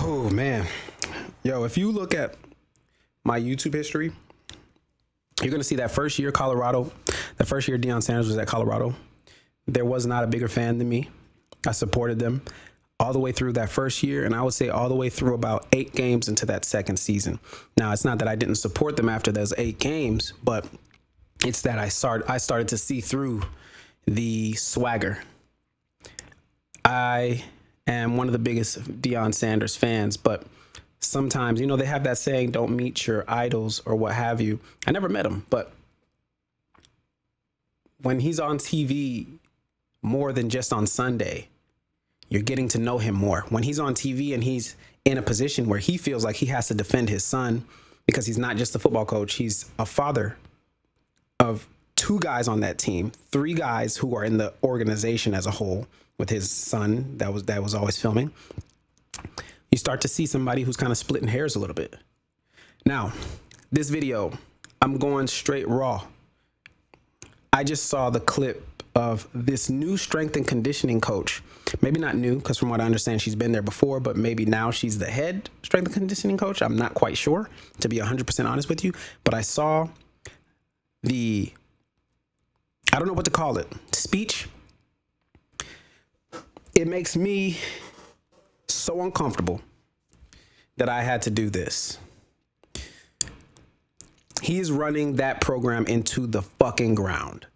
Oh man, yo, if you look at my YouTube history, you're gonna see that first year Colorado, the first year Deion Sanders was at Colorado. There was not a bigger fan than me. I supported them all the way through that first year, and I would say all the way through about 8 games into that second season. Now, it's not that I didn't support them after those 8 games, but it's that I started to see through the swagger. I am one of the biggest Deion Sanders fans, but sometimes, they have that saying, don't meet your idols or what have you. I never met him, but when he's on TV more than just on Sunday, you're getting to know him more. When he's on TV and he's in a position where he feels like he has to defend his son, because he's not just a football coach, he's a father of 2 guys on that team, 3 guys who are in the organization as a whole, with his son that was always filming. You start to see somebody who's kind of splitting hairs a little bit. Now, this video, I'm going straight raw. I just saw the clip of this new strength and conditioning coach. Maybe not new, because from what I understand, she's been there before, but maybe now she's the head strength and conditioning coach. I'm not quite sure, to be 100% honest with you. But I saw I don't know what to call it, speech. It makes me so uncomfortable that I had to do this. He is running that program into the fucking ground.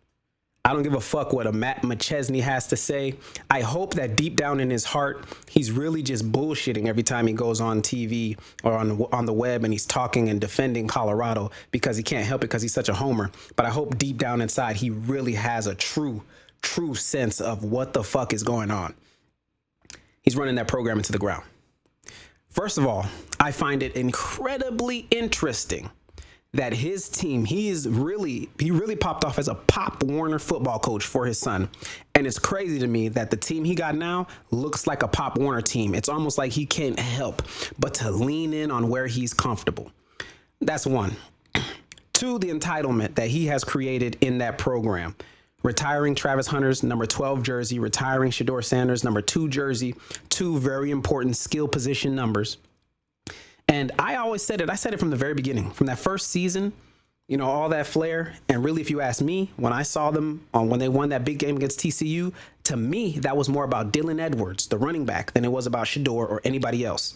I don't give a fuck what a Matt McChesney has to say. I hope that deep down in his heart, he's really just bullshitting every time he goes on TV or on the web and he's talking and defending Colorado, because he can't help it because he's such a homer. But I hope deep down inside, he really has a true sense of what the fuck is going on. He's running that program into the ground. First of all, I find it incredibly interesting that his team, he really popped off as a Pop Warner football coach for his son. And it's crazy to me that the team he got now looks like a Pop Warner team. It's almost like he can't help but to lean in on where he's comfortable. That's one. 2, the entitlement that he has created in that program. Retiring Travis Hunter's number 12 jersey, retiring Shedeur Sanders' number 2 jersey, 2 very important skill position numbers. And I always said it. I said it from the very beginning, from that first season, all that flair. And really, if you ask me, when I saw them when they won that big game against TCU, to me, that was more about Dylan Edwards, the running back, than it was about Shedeur or anybody else.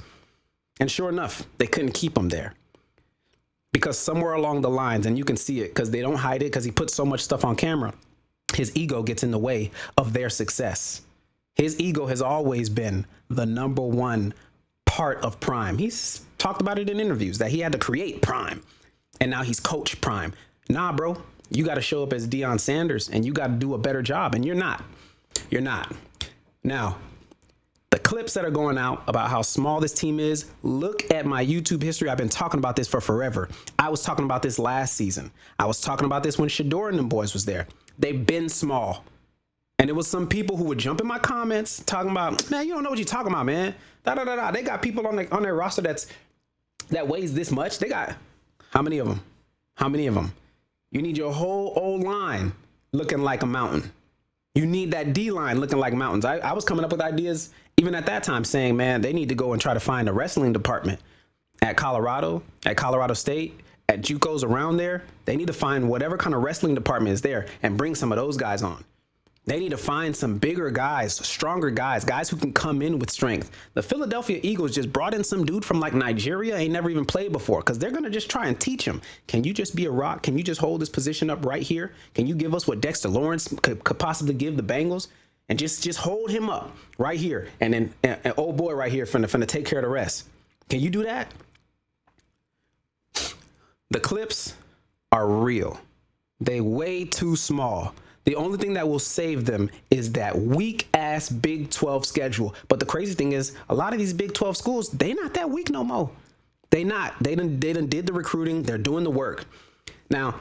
And sure enough, they couldn't keep him there. Because somewhere along the lines, and you can see it because they don't hide it because he puts so much stuff on camera, his ego gets in the way of their success. His ego has always been the number one part of Prime. He's talked about it in interviews that he had to create Prime, and now he's coached Prime. Nah, bro, you got to show up as Deion Sanders, and you got to do a better job, and you're not. You're not. Now, the clips that are going out about how small this team is, look at my YouTube history. I've been talking about this for forever. I was talking about this last season. I was talking about this when Shedeur and them boys was there. They've been small. And it was some people who would jump in my comments talking about, man, you don't know what you're talking about, man. They got people on their roster that weighs this much. They got how many of them? How many of them? You need your whole O-line looking like a mountain. You need that D-line looking like mountains. I was coming up with ideas even at that time saying, man, they need to go and try to find a wrestling department at Colorado State, at JUCOs around there. They need to find whatever kind of wrestling department is there and bring some of those guys on. They need to find some bigger guys, stronger guys who can come in with strength. The Philadelphia Eagles just brought in some dude from like Nigeria, ain't never even played before, because they're going to just try and teach him. Can you just be a rock? Can you just hold this position up right here? Can you give us what Dexter Lawrence could possibly give the Bengals? And just hold him up right here. And then an old boy right here finna take care of the rest. Can you do that? The clips are real. They way too small. The only thing that will save them is that weak ass Big 12 schedule. But the crazy thing is, a lot of these Big 12 schools, they not that weak no more. They not. They done did the recruiting. They're doing the work. Now,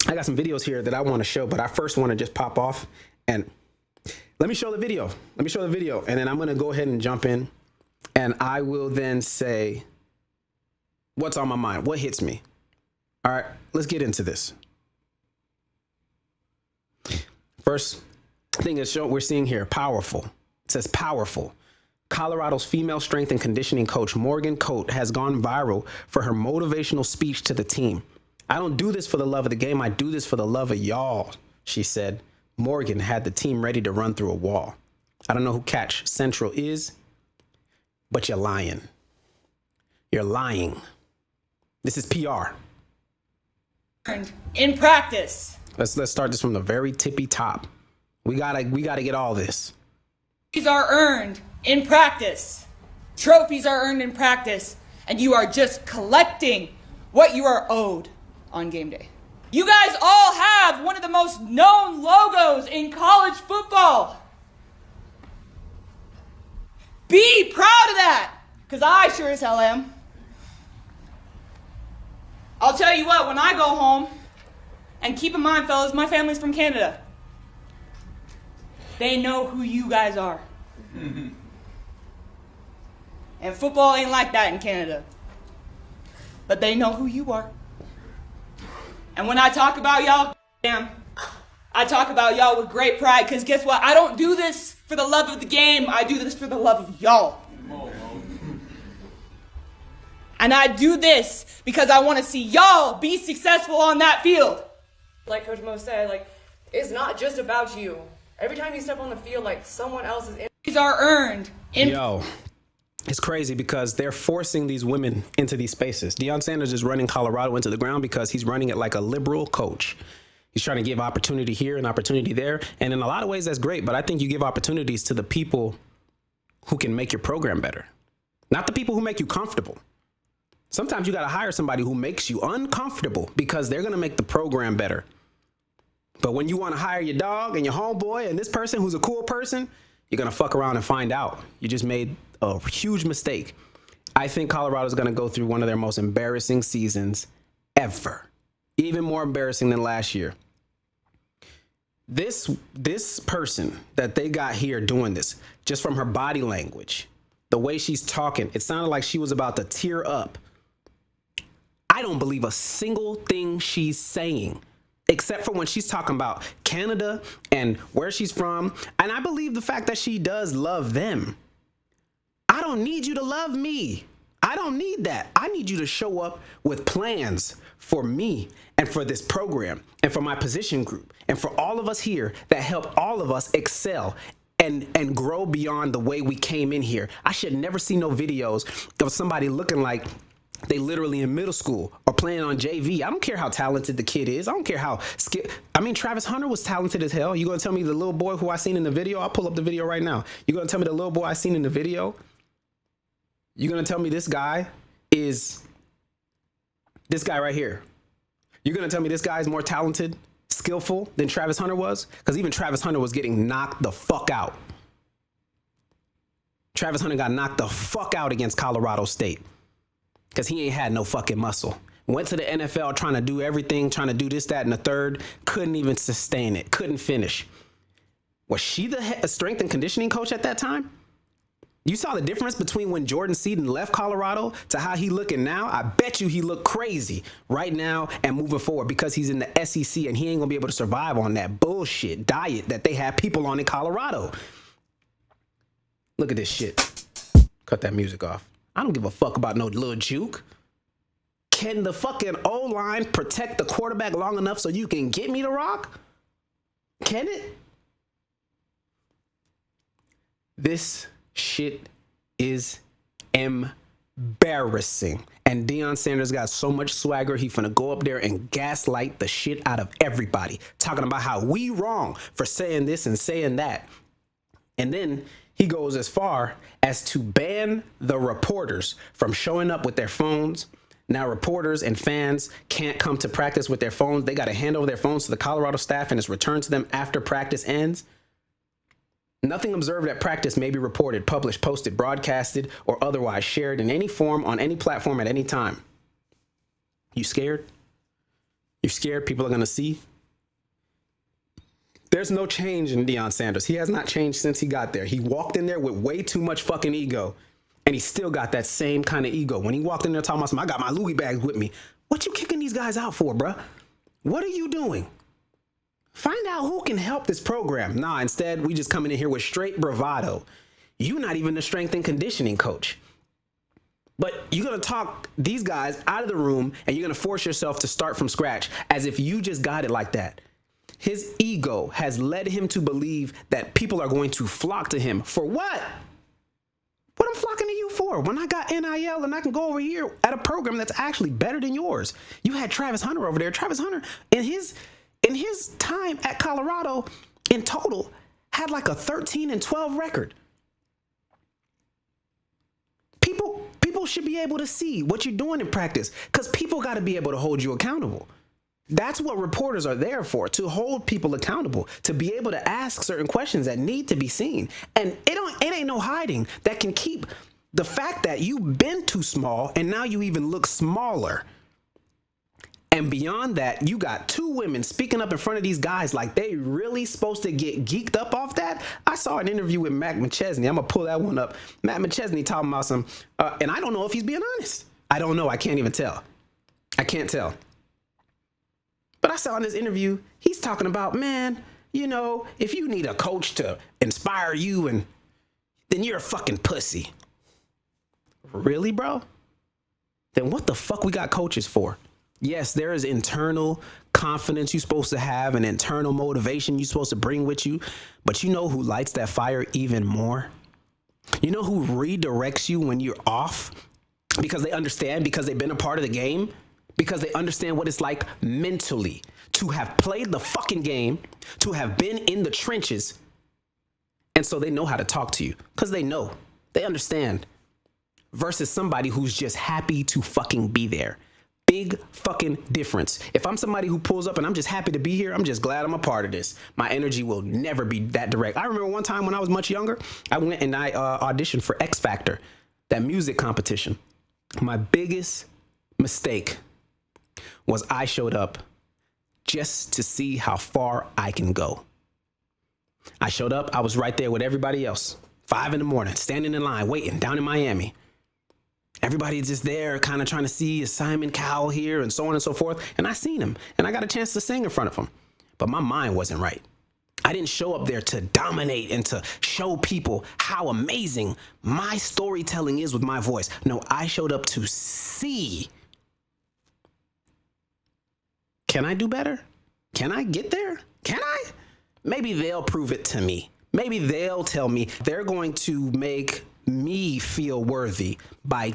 I got some videos here that I want to show, but I first want to just pop off and let me show the video. Let me show the video, and then I'm going to go ahead and jump in, and I will then say what's on my mind, what hits me. All right, let's get into this. First thing is we're seeing here, powerful. It says powerful. Colorado's female strength and conditioning coach, Morgan Coate, has gone viral for her motivational speech to the team. "I don't do this for the love of the game. I do this for the love of y'all," she said. Morgan had the team ready to run through a wall. I don't know who Catch Central is, but you're lying. You're lying. This is PR. In practice. Let's start this from the very tippy top. We gotta get all this. These are earned in practice. Trophies are earned in practice, and you are just collecting what you are owed on game day. You guys all have one of the most known logos in college football. Be proud of that, because I sure as hell am. I'll tell you what, when I go home, and keep in mind, fellas, my family's from Canada. They know who you guys are. And football ain't like that in Canada. But they know who you are. And when I talk about y'all, damn, I talk about y'all with great pride, because guess what? I don't do this for the love of the game. I do this for the love of y'all. And I do this because I want to see y'all be successful on that field. Like Coach Mo said, like, it's not just about you. Every time you step on the field, like, someone else is in. These are earned. Yo, it's crazy because they're forcing these women into these spaces. Deion Sanders is running Colorado into the ground because he's running it like a liberal coach. He's trying to give opportunity here and opportunity there. And in a lot of ways, that's great. But I think you give opportunities to the people who can make your program better, not the people who make you comfortable. Sometimes you got to hire somebody who makes you uncomfortable because they're going to make the program better. But when you want to hire your dog and your homeboy and this person who's a cool person, you're going to fuck around and find out. You just made a huge mistake. I think Colorado's going to go through one of their most embarrassing seasons ever. Even more embarrassing than last year. This person that they got here doing this, just from her body language, the way she's talking, it sounded like she was about to tear up. I don't believe a single thing she's saying, except for when she's talking about Canada and where she's from. And I believe the fact that she does love them. I don't need you to love me. I don't need that. I need you to show up with plans for me and for this program and for my position group and for all of us here that help all of us excel and grow beyond the way we came in here. I should never see no videos of somebody looking like they literally in middle school or playing on JV. I don't care how talented the kid is. I don't care how Travis Hunter was talented as hell. You gonna tell me the little boy who I seen in the video? I'll pull up the video right now. You gonna tell me the little boy I seen in the video? You gonna tell me this guy is this guy right here? You're gonna tell me this guy is more talented, skillful than Travis Hunter was? Because even Travis Hunter was getting knocked the fuck out. Travis Hunter got knocked the fuck out against Colorado State. Because he ain't had no fucking muscle. Went to the NFL trying to do everything, trying to do this, that, and the third. Couldn't even sustain it. Couldn't finish. Was she the strength and conditioning coach at that time? You saw the difference between when Jordan Seaton left Colorado to how he looking now? I bet you he look crazy right now and moving forward because he's in the SEC and he ain't going to be able to survive on that bullshit diet that they have people on in Colorado. Look at this shit. Cut that music off. I don't give a fuck about no little juke. Can the fucking O-line protect the quarterback long enough so you can get me the rock? Can it? This shit is embarrassing. And Deion Sanders got so much swagger, he finna go up there and gaslight the shit out of everybody. Talking about how we wrong for saying this and saying that. And then he goes as far as to ban the reporters from showing up with their phones. Now reporters and fans can't come to practice with their phones. They got to hand over their phones to the Colorado staff and it's returned to them after practice ends. Nothing observed at practice may be reported, published, posted, broadcasted, or otherwise shared in any form on any platform at any time. You scared? You're scared people are going to see? There's no change in Deion Sanders. He has not changed since he got there. He walked in there with way too much fucking ego. And he still got that same kind of ego. When he walked in there talking about, I got my Louis bags with me. What you kicking these guys out for, bruh? What are you doing? Find out who can help this program. Nah, instead, we just coming in here with straight bravado. You're not even the strength and conditioning coach. But you're going to talk these guys out of the room and you're going to force yourself to start from scratch as if you just got it like that. His ego has led him to believe that people are going to flock to him. For what? What I'm flocking to you for? When I got NIL and I can go over here at a program that's actually better than yours. You had Travis Hunter over there. Travis Hunter, in his time at Colorado, in total, had like a 13-12 record. People should be able to see what you're doing in practice because people got to be able to hold you accountable. That's what reporters are there for, to hold people accountable, to be able to ask certain questions that need to be seen. And it ain't no hiding that can keep the fact that you've been too small and now you even look smaller. And beyond that, you got two women speaking up in front of these guys like they really supposed to get geeked up off that. I saw an interview with Matt McChesney. I'm going to pull that one up. Matt McChesney talking about some, and I don't know if he's being honest. I don't know. I can't even tell. I can't tell. But I saw in this interview, he's talking about, man, you know, if you need a coach to inspire you, and then you're a fucking pussy. Really, bro? Then what the fuck we got coaches for? Yes, there is internal confidence you're supposed to have and internal motivation you're supposed to bring with you. But you know who lights that fire even more? You know who redirects you when you're off? Because they understand, because they've been a part of the game. Because they understand what it's like mentally to have played the fucking game, to have been in the trenches. And so they know how to talk to you because they know, they understand, versus somebody who's just happy to fucking be there. Big fucking difference. If I'm somebody who pulls up and I'm just happy to be here, I'm just glad I'm a part of this. My energy will never be that direct. I remember one time when I was much younger, I went and I auditioned for X Factor, that music competition. My biggest mistake was I showed up just to see how far I can go. I showed up, I was right there with everybody else, 5 a.m, standing in line, waiting down in Miami. Everybody's just there kind of trying to see, is Simon Cowell here, and so on and so forth. And I seen him and I got a chance to sing in front of him, but my mind wasn't right. I didn't show up there to dominate and to show people how amazing my storytelling is with my voice. No, I showed up to see, can I do better? Can I get there? Can I? Maybe they'll prove it to me. Maybe they'll tell me they're going to make me feel worthy by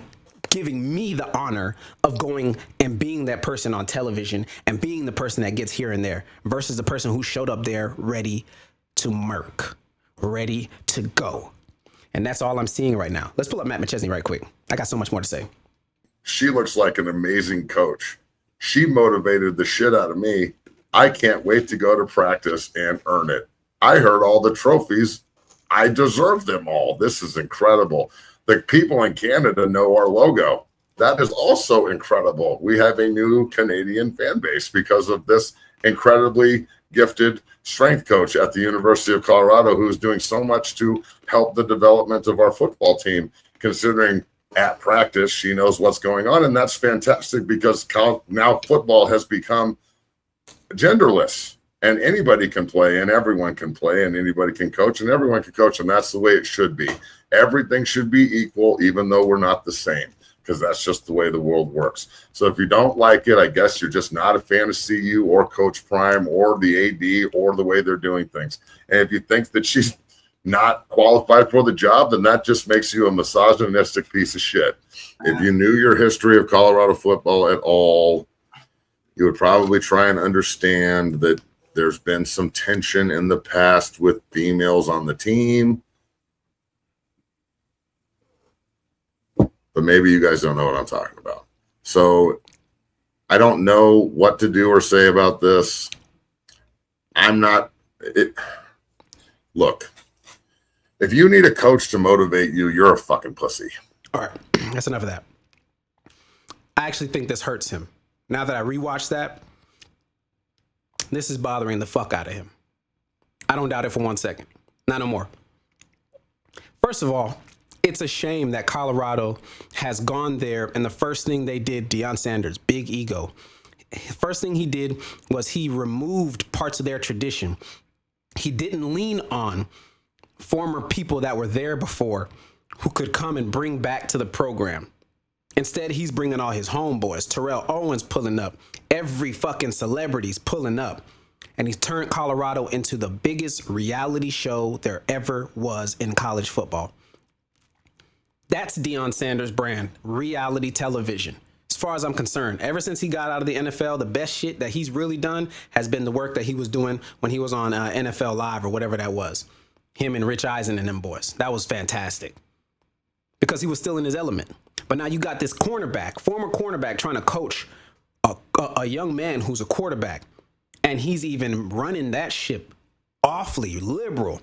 giving me the honor of going and being that person on television and being the person that gets here and there versus the person who showed up there ready to murk, ready to go. And that's all I'm seeing right now. Let's pull up Matt McChesney right quick. I got so much more to say. She looks like an amazing coach. She motivated the shit out of me. I can't wait to go to practice and earn it. I heard all the trophies. I deserve them all. This is incredible. The people in Canada know our logo. That is also incredible. We have a new Canadian fan base because of this incredibly gifted strength coach at the University of Colorado who's doing so much to help the development of our football team, considering at practice she knows what's going on. And that's fantastic because now football has become genderless. And anybody can play, and everyone can play, and anybody can coach, and everyone can coach, and that's the way it should be. Everything should be equal, even though we're not the same, because that's just the way the world works. So if you don't like it, I guess you're just not a fan of CU or Coach Prime or the AD or the way they're doing things. And if you think that she's not qualified for the job, then that just makes you a misogynistic piece of shit. If you knew your history of Colorado football at all, you would probably try and understand that there's been some tension in the past with females on the team. But maybe you guys don't know what I'm talking about. So I don't know what to do or say about this. Look, if you need a coach to motivate you, you're a fucking pussy. All right, that's enough of that. I actually think this hurts him. Now that I rewatched that, this is bothering the fuck out of him. I don't doubt it for 1 second. Not no more. First of all, it's a shame that Colorado has gone there, and the first thing they did, Deion Sanders, big ego. First thing he did was he removed parts of their tradition. He didn't lean on former people that were there before who could come and bring back to the program. Instead, he's bringing all his homeboys. Terrell Owens pulling up. Every fucking celebrity's pulling up. And he's turned Colorado into the biggest reality show there ever was in college football. That's Deion Sanders' brand, reality television. As far as I'm concerned, ever since he got out of the NFL, the best shit that he's really done has been the work that he was doing when he was on NFL Live or whatever that was. Him and Rich Eisen and them boys. That was fantastic. Because he was still in his element. But now you got this cornerback, former cornerback, trying to coach a young man who's a quarterback. And he's even running that ship awfully liberal.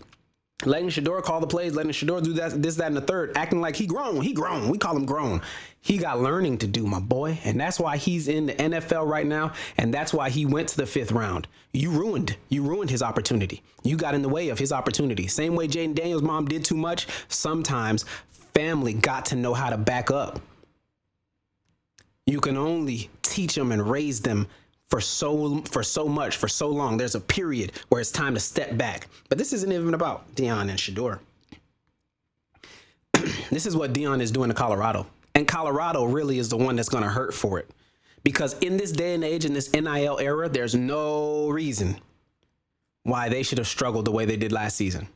Letting Shedeur call the plays, letting Shedeur do that, this, that, and the third, acting like he grown. He grown. We call him grown. He got learning to do, my boy. And that's why he's in the NFL right now. And that's why he went to the 5th round. You ruined his opportunity. You got in the way of his opportunity. Same way Jaden Daniels' mom did too much. Sometimes family got to know how to back up. You can only teach them and raise them for so long. There's a period where it's time to step back. But this isn't even about Deion and Shedeur. This is what Deion is doing to Colorado. And Colorado really is the one that's going to hurt for it. Because in this day and age, in this NIL era, there's no reason why they should have struggled the way they did last season.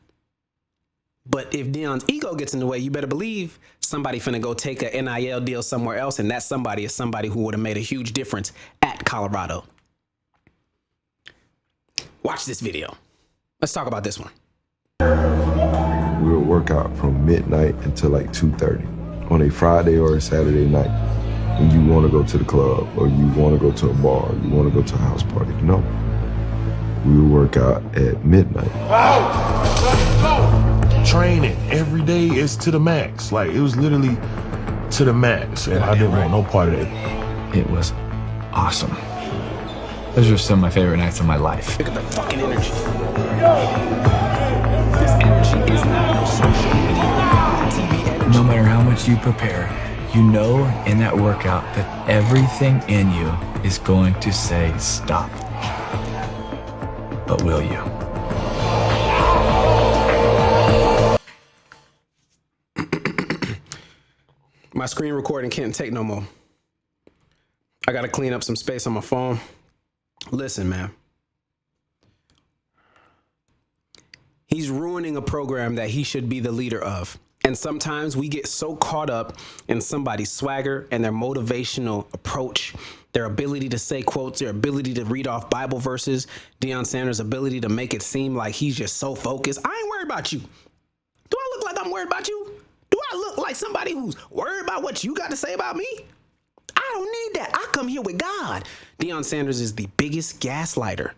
But if Deion's ego gets in the way, you better believe somebody finna go take a NIL deal somewhere else, and that somebody is somebody who would have made a huge difference at Colorado. Watch this video. Let's talk about this one. We would work out from midnight until like 2:30 on a Friday or a Saturday night. When you want to go to the club, or you want to go to a bar, or you want to go to a house party. No. We would work out at midnight. Let's go! Training every day is to the max. Like, it was literally to the max, and I didn't want no part of it. It was awesome. Those are some of my favorite nights of my life. Look at the fucking energy. This energy is not no social media TV energy. No matter how much you prepare, you know in that workout that everything in you is going to say stop. But will you? My screen recording can't take no more. I got to clean up some space on my phone. Listen, man. He's ruining a program that he should be the leader of. And sometimes we get so caught up in somebody's swagger and their motivational approach, their ability to say quotes, their ability to read off Bible verses, Deion Sanders' ability to make it seem like he's just so focused. I ain't worried about you. Do I look like I'm worried about you? Do I look like somebody who's worried about what you got to say about me? I don't need that. I come here with God. Deion Sanders is the biggest gaslighter.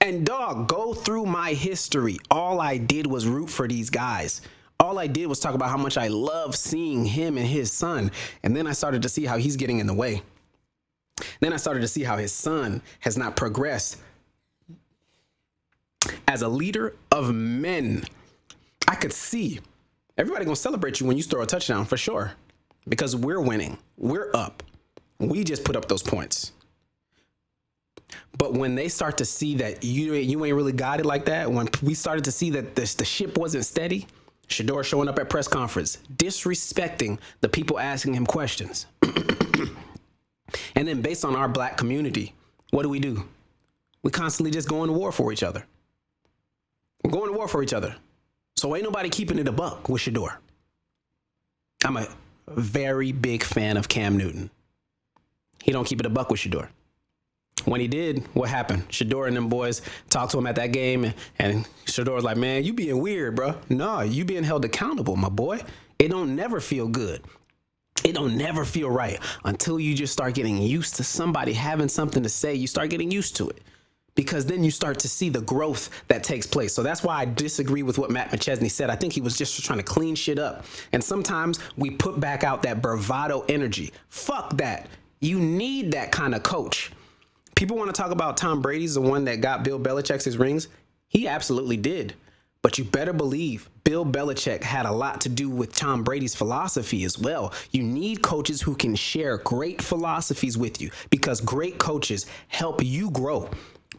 And dog, go through my history. All I did was root for these guys. All I did was talk about how much I love seeing him and his son. And then I started to see how he's getting in the way. Then I started to see how his son has not progressed as a leader of men. I could see everybody gonna celebrate you when you throw a touchdown for sure, because we're winning. We're up. We just put up those points. But when they start to see that you ain't really got it like that, when we started to see that the ship wasn't steady, Shedeur showing up at press conference, disrespecting the people asking him questions. And then based on our black community, what do? We constantly just going to war for each other. We're going to war for each other. So ain't nobody keeping it a buck with Shedeur. I'm a very big fan of Cam Newton. He don't keep it a buck with Shedeur. When he did, what happened? Shedeur and them boys talked to him at that game, and Shedeur was like, man, you being weird, bro. No, you being held accountable, my boy. It don't never feel good. It don't never feel right until you just start getting used to somebody having something to say. You start getting used to it, because then you start to see the growth that takes place. So that's why I disagree with what Matt McChesney said. I think he was just trying to clean shit up. And sometimes we put back out that bravado energy. Fuck that. You need that kind of coach. People want to talk about Tom Brady's the one that got Bill Belichick his rings. He absolutely did. But you better believe Bill Belichick had a lot to do with Tom Brady's philosophy as well. You need coaches who can share great philosophies with you, because great coaches help you grow.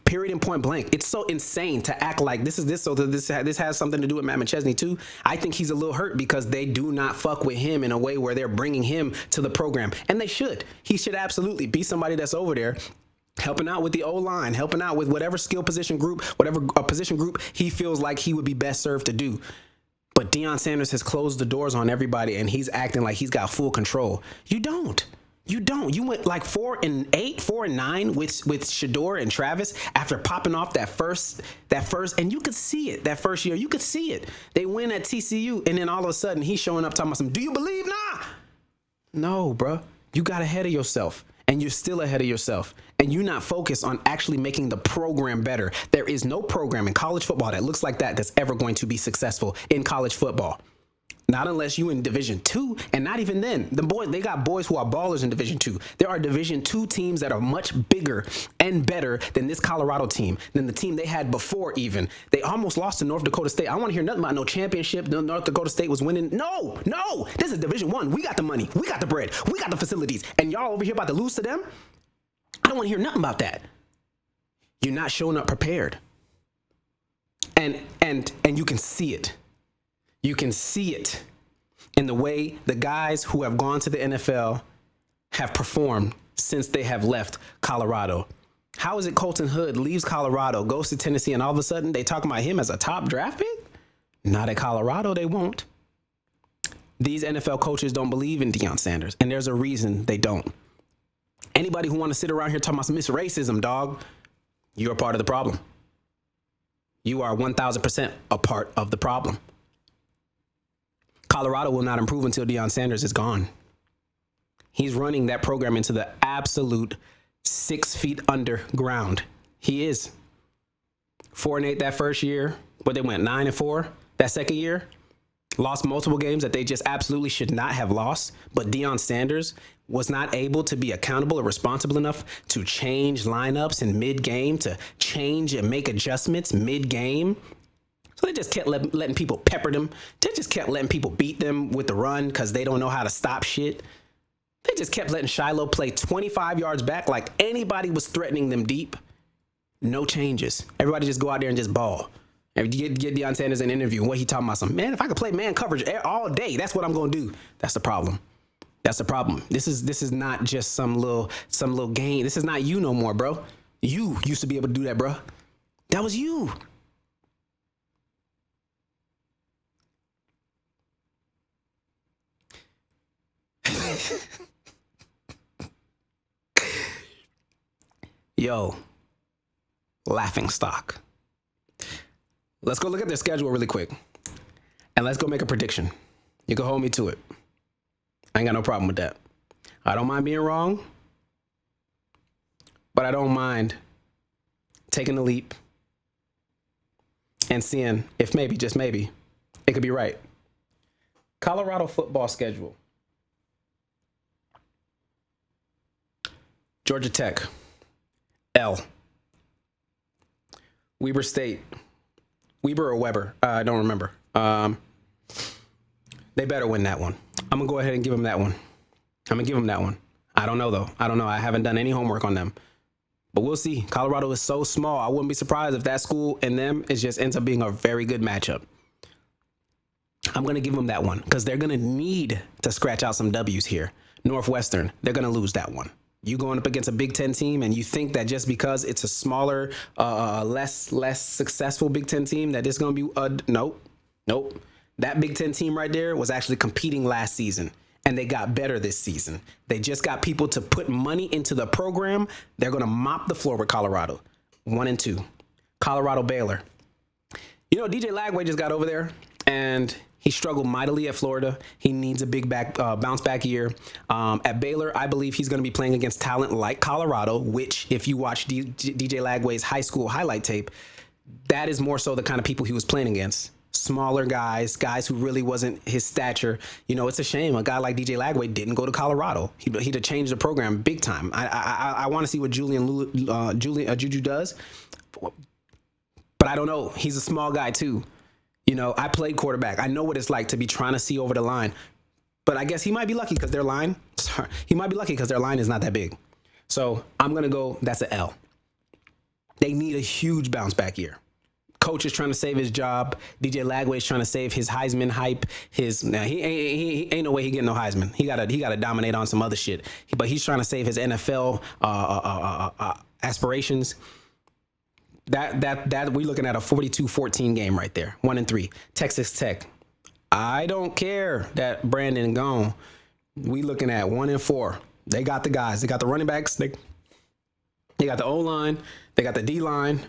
Period and point blank. It's so insane to act like this is this. So that this has something to do with Matt McChesney too. I think he's a little hurt because they do not fuck with him in a way where they're bringing him to the program, and they should. He should absolutely be somebody that's over there helping out with the O-line, helping out with whatever skill position group, whatever position group he feels like he would be best served to do. But Deion Sanders has closed the doors on everybody, and he's acting like he's got full control. You don't. You don't. You went like 4-8, 4-9 with Shador and Travis after popping off that first, and you could see it that first year. You could see it. They win at TCU, and then all of a sudden he's showing up talking about some. Do you believe? Nah. No, bro. You got ahead of yourself, and you're still ahead of yourself, and you're not focused on actually making the program better. There is no program in college football that looks like that that's ever going to be successful in college football. Not unless you in Division II, and not even then. They got boys who are ballers in Division II. There are Division II teams that are much bigger and better than this Colorado team, than the team they had before even. They almost lost to North Dakota State. I don't want to hear nothing about no championship. North Dakota State was winning. No. This is Division I. We got the money. We got the bread. We got the facilities. And y'all over here about to lose to them? I don't want to hear nothing about that. You're not showing up prepared. And you can see it. You can see it in the way the guys who have gone to the NFL have performed since they have left Colorado. How is it Colton Hood leaves Colorado, goes to Tennessee, and all of a sudden they talking about him as a top draft pick? Not at Colorado, they won't. These NFL coaches don't believe in Deion Sanders, and there's a reason they don't. Anybody who want to sit around here talking about some racism, dog, you're a part of the problem. You are 1,000% a part of the problem. Colorado will not improve until Deion Sanders is gone. He's running that program into the absolute 6 feet underground. He is. 4-8 that first year, but they went 9-4 that second year. Lost multiple games that they just absolutely should not have lost. But Deion Sanders was not able to be accountable or responsible enough to change lineups in mid-game, to change and make adjustments mid-game. So they just kept letting people pepper them. They just kept letting people beat them with the run because they don't know how to stop shit. They just kept letting Shiloh play 25 yards back like anybody was threatening them deep. No changes. Everybody just go out there and just ball. And get Deion Sanders an interview. And what he talking about? Man, if I could play man coverage all day, that's what I'm going to do. That's the problem. That's the problem. This is not just some little game. This is not you no more, bro. You used to be able to do that, bro. That was you. Yo, laughing stock. Let's go look at their schedule really quick. And let's go make a prediction. You can hold me to it. I ain't got no problem with that. I don't mind being wrong, but I don't mind taking a leap and seeing if maybe, just maybe, it could be right. Colorado football schedule. Georgia Tech, L. Weber State, Weber or Weber, I don't remember. They better win that one. I'm going to go ahead and give them that one. I'm going to give them that one. I don't know, though. I don't know. I haven't done any homework on them. But we'll see. Colorado is so small. I wouldn't be surprised if that school and them just ends up being a very good matchup. I'm going to give them that one because they're going to need to scratch out some W's here. Northwestern, they're going to lose that one. You going up against a Big Ten team and you think that just because it's a smaller, less successful Big Ten team that it's going to be, nope. That Big Ten team right there was actually competing last season and they got better this season. They just got people to put money into the program. They're going to mop the floor with Colorado. 1-2. Colorado Baylor. You know, DJ Lagway just got over there and he struggled mightily at Florida. He needs a big bounce back year. At Baylor, I believe he's going to be playing against talent like Colorado, which if you watch DJ Lagway's high school highlight tape, that is more so the kind of people he was playing against. Smaller guys who really wasn't his stature. You know, it's a shame a guy like DJ Lagway didn't go to Colorado. He'd have changed the program big time. I want to see what Juju does, but I don't know. He's a small guy too. You know, I played quarterback. I know what it's like to be trying to see over the line. But I guess he might be lucky because their line is not that big. So I'm going to go, that's an L. They need a huge bounce back year. Coach is trying to save his job. DJ Lagway is trying to save his Heisman hype. He ain't no way he getting no Heisman. He gotta dominate on some other shit. But he's trying to save his NFL aspirations. That we're looking at a 42-14 game right there. 1-3. Texas Tech. I don't care that Brandon gone. We looking at 1-4. They got the guys. They got the running backs. They got the O-line. They got the D-line.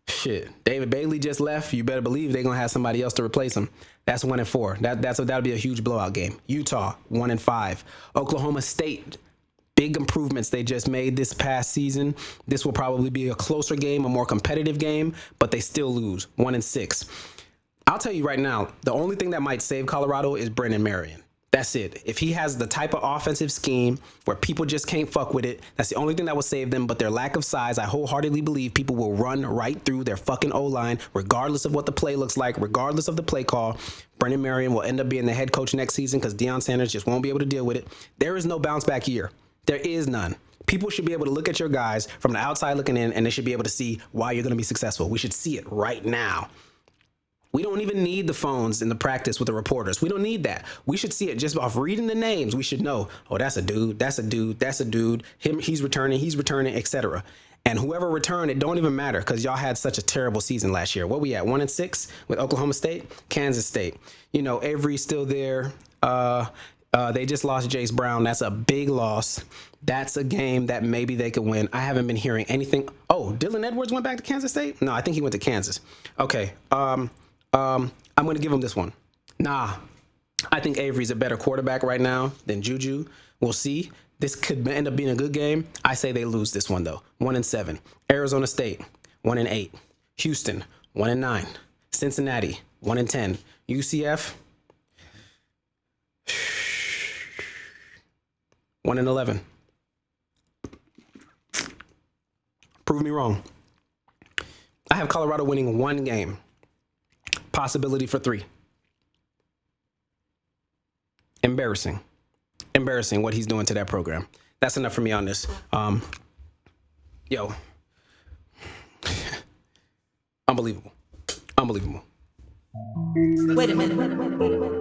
Shit. David Bailey just left. You better believe they're gonna have somebody else to replace him. That's 1-4. That'll be a huge blowout game. Utah 1-5. Oklahoma State. Big improvements they just made this past season. This will probably be a closer game, a more competitive game, but they still lose 1-6. I'll tell you right now, the only thing that might save Colorado is Brennan Marion. That's it. If he has the type of offensive scheme where people just can't fuck with it, that's the only thing that will save them. But their lack of size, I wholeheartedly believe people will run right through their fucking O-line, regardless of what the play looks like, regardless of the play call. Brennan Marion will end up being the head coach next season because Deion Sanders just won't be able to deal with it. There is no bounce back year. There is none. People should be able to look at your guys from the outside looking in, and they should be able to see why you're going to be successful. We should see it right now. We don't even need the phones in the practice with the reporters. We don't need that. We should see it just off reading the names. We should know, oh, that's a dude, that's a dude, that's a dude. He's returning, etc. And whoever returned, it don't even matter because y'all had such a terrible season last year. What we at, 1-6 with Oklahoma State, Kansas State. You know, Avery's still there. They just lost Jace Brown. That's a big loss. That's a game that maybe they could win. I haven't been hearing anything. Oh, Dylan Edwards went back to Kansas State? No, I think he went to Kansas. Okay. I'm going to give him this one. Nah, I think Avery's a better quarterback right now than Juju. We'll see. This could end up being a good game. I say they lose this one, though. 1-7. Arizona State, 1-8. Houston, 1-9. Cincinnati, 1-10. UCF, 1-11. Prove me wrong. I have Colorado winning one game. Possibility for 3. Embarrassing what he's doing to that program. That's enough for me on this. Unbelievable. Wait a minute.